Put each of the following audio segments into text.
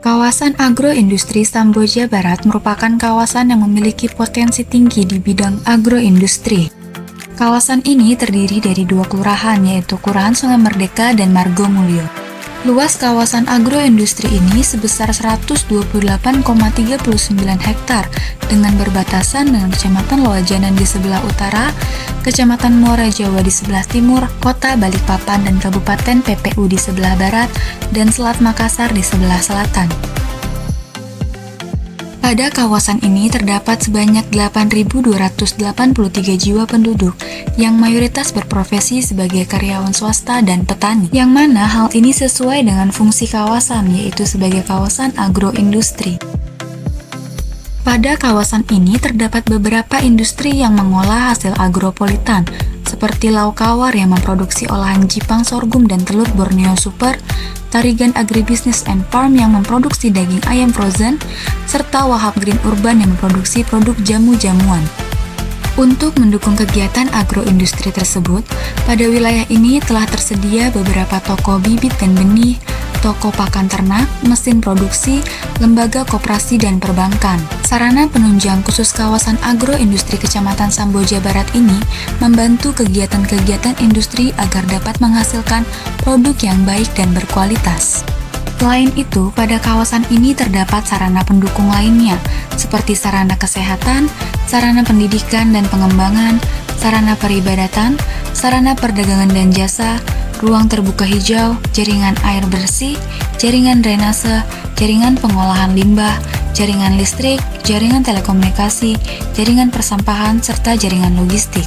Kawasan agroindustri Samboja Barat merupakan kawasan yang memiliki potensi tinggi di bidang agroindustri. Kawasan ini terdiri dari dua kelurahan, yaitu Kelurahan Sungai Merdeka dan Margomulyo. Luas kawasan agroindustri ini sebesar 128,39 hektar dengan berbatasan dengan Kecamatan Loajanan di sebelah utara, Kecamatan Muara Jawa di sebelah timur, Kota Balikpapan dan Kabupaten PPU di sebelah barat, dan Selat Makassar di sebelah selatan. Pada kawasan ini terdapat sebanyak 8.283 jiwa penduduk yang mayoritas berprofesi sebagai karyawan swasta dan petani, yang mana hal ini sesuai dengan fungsi kawasan, yaitu sebagai kawasan agroindustri. Pada kawasan ini terdapat beberapa industri yang mengolah hasil agropolitan, seperti Laukawar yang memproduksi olahan jipang sorghum dan telur Borneo Super, Tarigan Agribisnis and Farm yang memproduksi daging ayam frozen, serta Wahab Green Urban yang memproduksi produk jamu-jamuan. Untuk mendukung kegiatan agroindustri tersebut, pada wilayah ini telah tersedia beberapa toko bibit dan benih, toko pakan ternak, mesin produksi, lembaga koperasi dan perbankan. Sarana penunjang khusus kawasan agroindustri Kecamatan Samboja Barat ini membantu kegiatan-kegiatan industri agar dapat menghasilkan produk yang baik dan berkualitas. Selain itu, pada kawasan ini terdapat sarana pendukung lainnya, seperti sarana kesehatan, sarana pendidikan dan pengembangan, sarana peribadatan, sarana perdagangan dan jasa, ruang terbuka hijau, jaringan air bersih, jaringan drainase, jaringan pengolahan limbah, jaringan listrik, jaringan telekomunikasi, jaringan persampahan, serta jaringan logistik.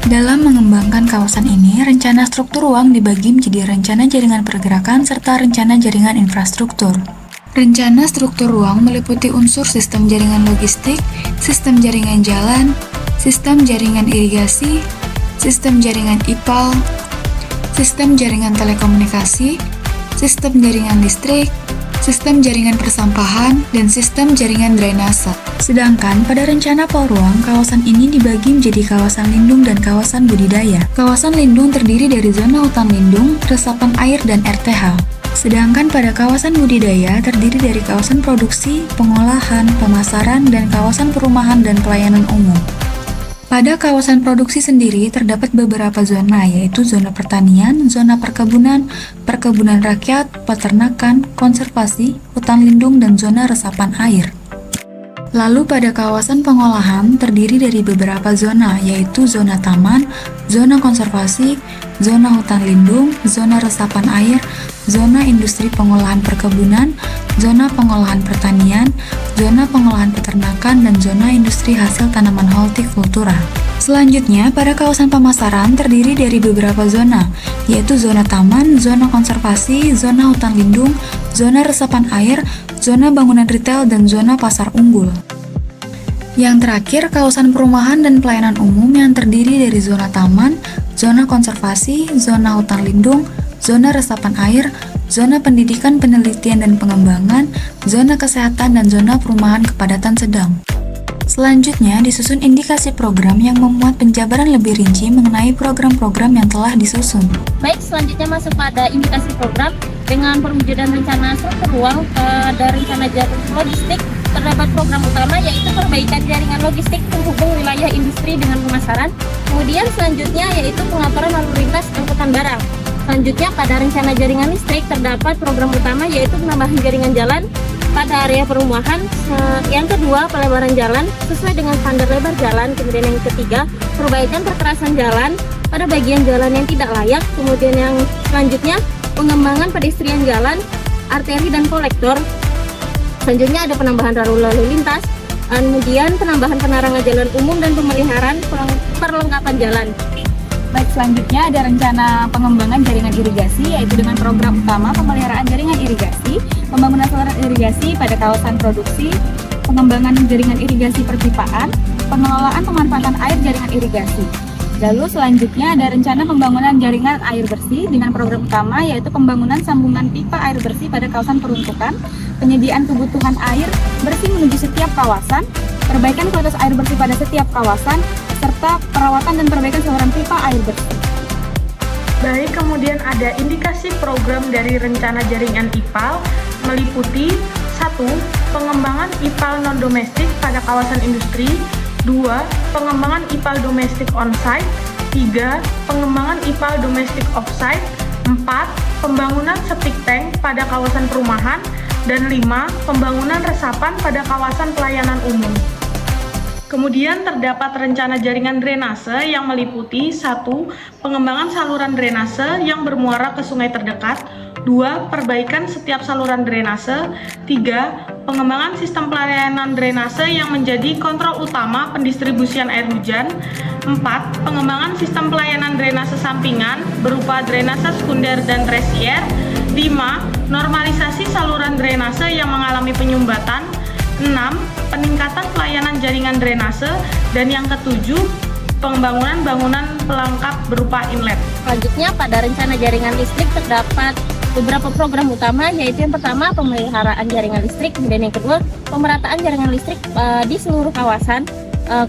Dalam mengembangkan kawasan ini, rencana struktur ruang dibagi menjadi rencana jaringan pergerakan serta rencana jaringan infrastruktur. Rencana struktur ruang meliputi unsur sistem jaringan logistik, sistem jaringan jalan, sistem jaringan irigasi, sistem jaringan IPAL, sistem jaringan telekomunikasi, sistem jaringan listrik, sistem jaringan persampahan, dan sistem jaringan drainase. Sedangkan pada rencana ruang, kawasan ini dibagi menjadi kawasan lindung dan kawasan budidaya. Kawasan lindung terdiri dari zona hutan lindung, resapan air, dan RTH. Sedangkan pada kawasan budidaya terdiri dari kawasan produksi, pengolahan, pemasaran, dan kawasan perumahan dan pelayanan umum. Pada kawasan produksi sendiri terdapat beberapa zona, yaitu zona pertanian, zona perkebunan, perkebunan rakyat, peternakan, konservasi, hutan lindung, dan zona resapan air. Lalu pada kawasan pengolahan terdiri dari beberapa zona, yaitu zona taman, zona konservasi, zona hutan lindung, zona resapan air, zona industri pengolahan perkebunan, zona pengolahan pertanian, zona pengolahan peternakan, dan zona industri hasil tanaman hortikultura. Selanjutnya, pada kawasan pemasaran terdiri dari beberapa zona, yaitu zona taman, zona konservasi, zona hutan lindung, zona resapan air, zona bangunan retail, dan zona pasar unggul. Yang terakhir, kawasan perumahan dan pelayanan umum yang terdiri dari zona taman, zona konservasi, zona hutan lindung, zona resapan air, zona pendidikan, penelitian, dan pengembangan, zona kesehatan, dan zona perumahan kepadatan sedang. Selanjutnya, disusun indikasi program yang memuat penjabaran lebih rinci mengenai program-program yang telah disusun. Baik, selanjutnya masuk pada indikasi program dengan perwujudan rencana struktur ruang pada rencana jaringan logistik. Terdapat program utama yaitu perbaikan jaringan logistik penghubung wilayah industri dengan pemasaran. Kemudian selanjutnya yaitu pengaturan lalu lintas angkutan barang. Selanjutnya pada rencana jaringan listrik terdapat program utama yaitu penambahan jaringan jalan pada area perumahan. Yang kedua, pelebaran jalan sesuai dengan standar lebar jalan. Kemudian yang ketiga, perbaikan perkerasan jalan pada bagian jalan yang tidak layak. Kemudian yang selanjutnya, pengembangan pedestrian jalan, arteri dan kolektor. Selanjutnya ada penambahan lalu lintas, kemudian penambahan penerangan jalan umum dan pemeliharaan perlengkapan jalan. Baik, selanjutnya ada rencana pengembangan jaringan irigasi, yaitu dengan program utama pemeliharaan jaringan irigasi, pembangunan saluran irigasi pada kawasan produksi, pengembangan jaringan irigasi perpipaan, pengelolaan pemanfaatan air jaringan irigasi. Lalu selanjutnya ada rencana pembangunan jaringan air bersih dengan program utama yaitu pembangunan sambungan pipa air bersih pada kawasan peruntukan, penyediaan kebutuhan air bersih menuju setiap kawasan, perbaikan kualitas air bersih pada setiap kawasan, serta perawatan dan perbaikan saluran pipa air bersih. Baik, kemudian ada indikasi program dari rencana jaringan IPAL meliputi 1. Pengembangan IPAL non-domestik pada kawasan industri. 2. Pengembangan IPAL domestik on-site. 3. Pengembangan IPAL domestik off-site. 4. Pembangunan septic tank pada kawasan perumahan. Dan 5. Pembangunan resapan pada kawasan pelayanan umum. Kemudian terdapat rencana jaringan drainase yang meliputi 1. Pengembangan saluran drainase yang bermuara ke sungai terdekat. 2. Perbaikan setiap saluran drainase. 3. Pengembangan sistem pelayanan drainase yang menjadi kontrol utama pendistribusian air hujan. 4. Pengembangan sistem pelayanan drainase sampingan berupa drainase sekunder dan tersier. 5. Normalisasi saluran drainase yang mengalami penyumbatan. 6. Peningkatan pelayanan jaringan drainase. Dan yang ketujuh, pembangunan bangunan pelengkap berupa inlet. Selanjutnya, pada rencana jaringan listrik terdapat beberapa program utama, yaitu yang pertama pemeliharaan jaringan listrik, kemudian yang kedua pemerataan jaringan listrik di seluruh kawasan,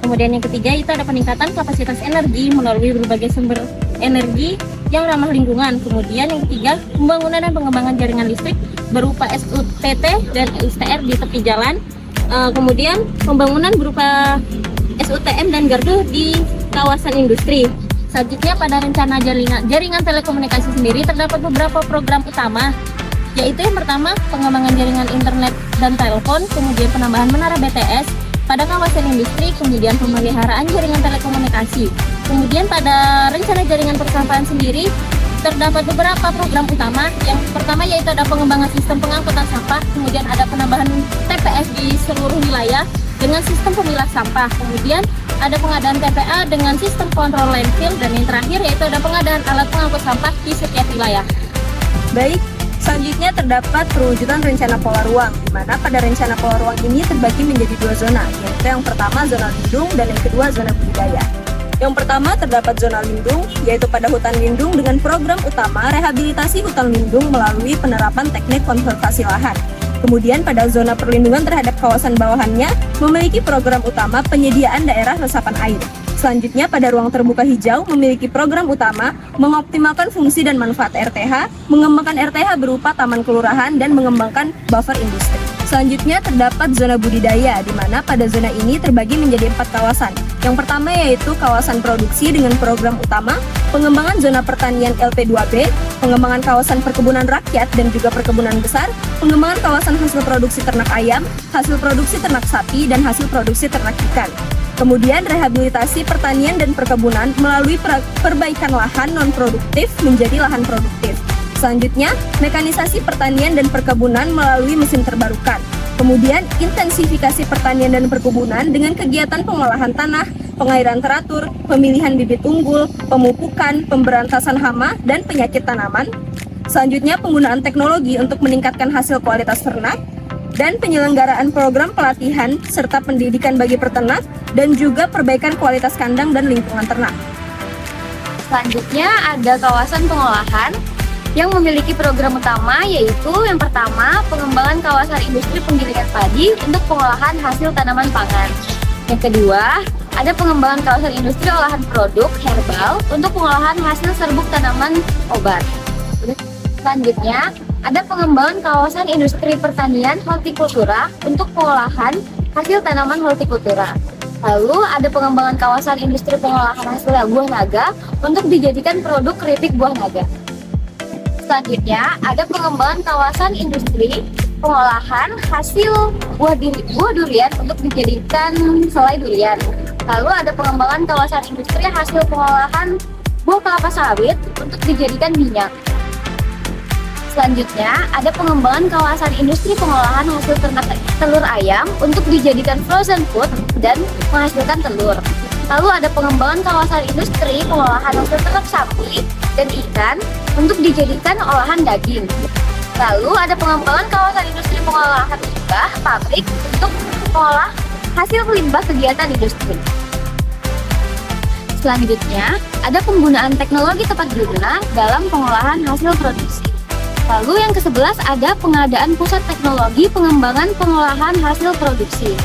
kemudian yang ketiga itu ada peningkatan kapasitas energi melalui berbagai sumber energi yang ramah lingkungan, kemudian yang ketiga pembangunan dan pengembangan jaringan listrik berupa SUTT dan STR di tepi jalan, kemudian pembangunan berupa SUTM dan gardu di kawasan industri. Selanjutnya, pada rencana jaringan telekomunikasi sendiri terdapat beberapa program utama, yaitu yang pertama pengembangan jaringan internet dan telepon, kemudian penambahan menara BTS pada kawasan industri, kemudian pemeliharaan jaringan telekomunikasi. Kemudian pada rencana jaringan persampahan sendiri terdapat beberapa program utama. Yang pertama yaitu ada pengembangan sistem pengangkutan sampah, kemudian ada penambahan TPS di seluruh wilayah dengan sistem pemilah sampah, kemudian ada pengadaan TPA dengan sistem kontrol landfill, dan yang terakhir yaitu ada pengadaan alat pengangkut sampah di setiap wilayah. Baik, selanjutnya terdapat perwujudan rencana pola ruang, di mana pada rencana pola ruang ini terbagi menjadi dua zona, yaitu yang pertama zona lindung dan yang kedua zona budidaya. Yang pertama terdapat zona lindung, yaitu pada hutan lindung dengan program utama rehabilitasi hutan lindung melalui penerapan teknik konservasi lahan. Kemudian pada zona perlindungan terhadap kawasan bawahannya memiliki program utama penyediaan daerah resapan air. Selanjutnya pada ruang terbuka hijau memiliki program utama mengoptimalkan fungsi dan manfaat RTH, mengembangkan RTH berupa taman kelurahan dan mengembangkan buffer industri. Selanjutnya terdapat zona budidaya, di mana pada zona ini terbagi menjadi 4 kawasan. Yang pertama yaitu kawasan produksi dengan program utama pengembangan zona pertanian LP2B, pengembangan kawasan perkebunan rakyat dan juga perkebunan besar, pengembangan kawasan hasil produksi ternak ayam, hasil produksi ternak sapi, dan hasil produksi ternak ikan. Kemudian rehabilitasi pertanian dan perkebunan melalui perbaikan lahan non-produktif menjadi lahan produktif. Selanjutnya, mekanisasi pertanian dan perkebunan melalui mesin terbarukan. Kemudian, intensifikasi pertanian dan perkebunan dengan kegiatan pengolahan tanah, pengairan teratur, pemilihan bibit unggul, pemupukan, pemberantasan hama, dan penyakit tanaman. Selanjutnya, penggunaan teknologi untuk meningkatkan hasil kualitas ternak, dan penyelenggaraan program pelatihan serta pendidikan bagi peternak, dan juga perbaikan kualitas kandang dan lingkungan ternak. Selanjutnya ada kawasan pengolahan yang memiliki program utama, yaitu yang pertama pengembangan kawasan industri penggilingan padi untuk pengolahan hasil tanaman pangan. Yang kedua, ada pengembangan kawasan industri olahan produk herbal untuk pengolahan hasil serbuk tanaman obat. Selanjutnya, ada pengembangan kawasan industri pertanian hortikultura untuk pengolahan hasil tanaman hortikultura. Lalu ada pengembangan kawasan industri pengolahan hasil buah naga untuk dijadikan produk keripik buah naga. Selanjutnya, ada pengembangan kawasan industri pengolahan hasil buah durian untuk dijadikan selai durian. Lalu ada pengembangan kawasan industri hasil pengolahan buah kelapa sawit untuk dijadikan minyak. Selanjutnya, ada pengembangan kawasan industri pengolahan hasil ternak telur ayam untuk dijadikan frozen food dan menghasilkan telur. Lalu ada pengembangan kawasan industri pengolahan hasil ternak sapi dan ikan untuk dijadikan olahan daging. Lalu ada pengembangan kawasan industri pengolahan limbah pabrik untuk mengolah hasil limbah kegiatan industri. Selanjutnya, ada penggunaan teknologi tepat guna dalam pengolahan hasil produksi. Lalu yang ke-11 ada pengadaan pusat teknologi pengembangan pengolahan hasil produksi.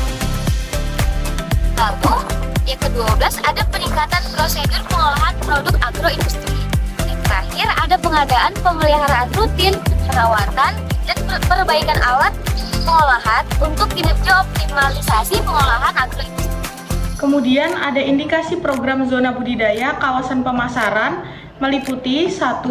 Lalu yang ke-12 ada peningkatan prosedur pengolahan produk agroindustri. Yang terakhir ada pengadaan pemeliharaan rutin, perawatan, dan perbaikan alat pengolahan untuk kinerja optimalisasi pengolahan agroindustri. Kemudian ada indikasi program zona budidaya kawasan pemasaran meliputi 1.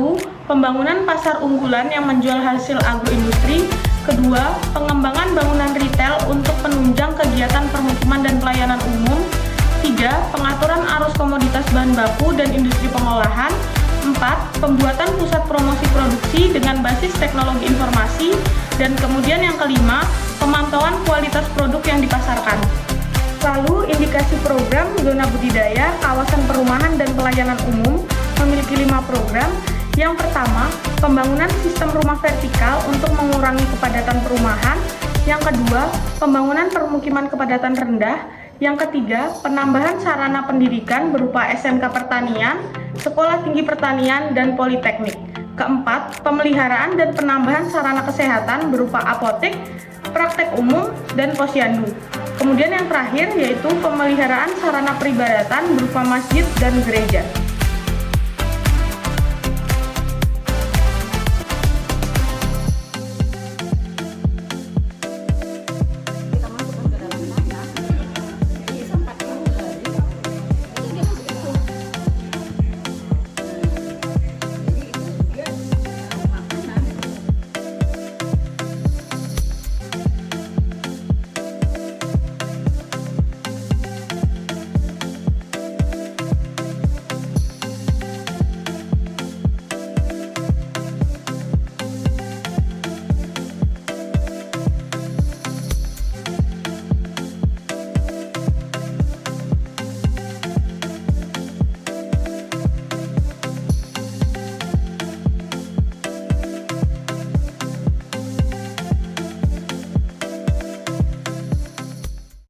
Pembangunan pasar unggulan yang menjual hasil agroindustri. 2. Pengembangan bangunan retail untuk penunjang kegiatan permukiman dan pelayanan umum. 3. Pengaturan arus komoditas bahan baku dan industri pengolahan. 4. Pembuatan pusat promosi produksi dengan basis teknologi informasi. Dan kemudian yang kelima, pemantauan kualitas produk yang dipasarkan. Lalu, indikasi program zona budidaya, kawasan perumahan dan pelayanan umum memiliki 5 program. Yang pertama, pembangunan sistem rumah vertikal untuk mengurangi kepadatan perumahan. Yang kedua, pembangunan permukiman kepadatan rendah. Yang ketiga, penambahan sarana pendidikan berupa SMK Pertanian, Sekolah Tinggi Pertanian, dan Politeknik. Keempat, pemeliharaan dan penambahan sarana kesehatan berupa apotek, praktek umum, dan posyandu. Kemudian yang terakhir yaitu pemeliharaan sarana peribadatan berupa masjid dan gereja.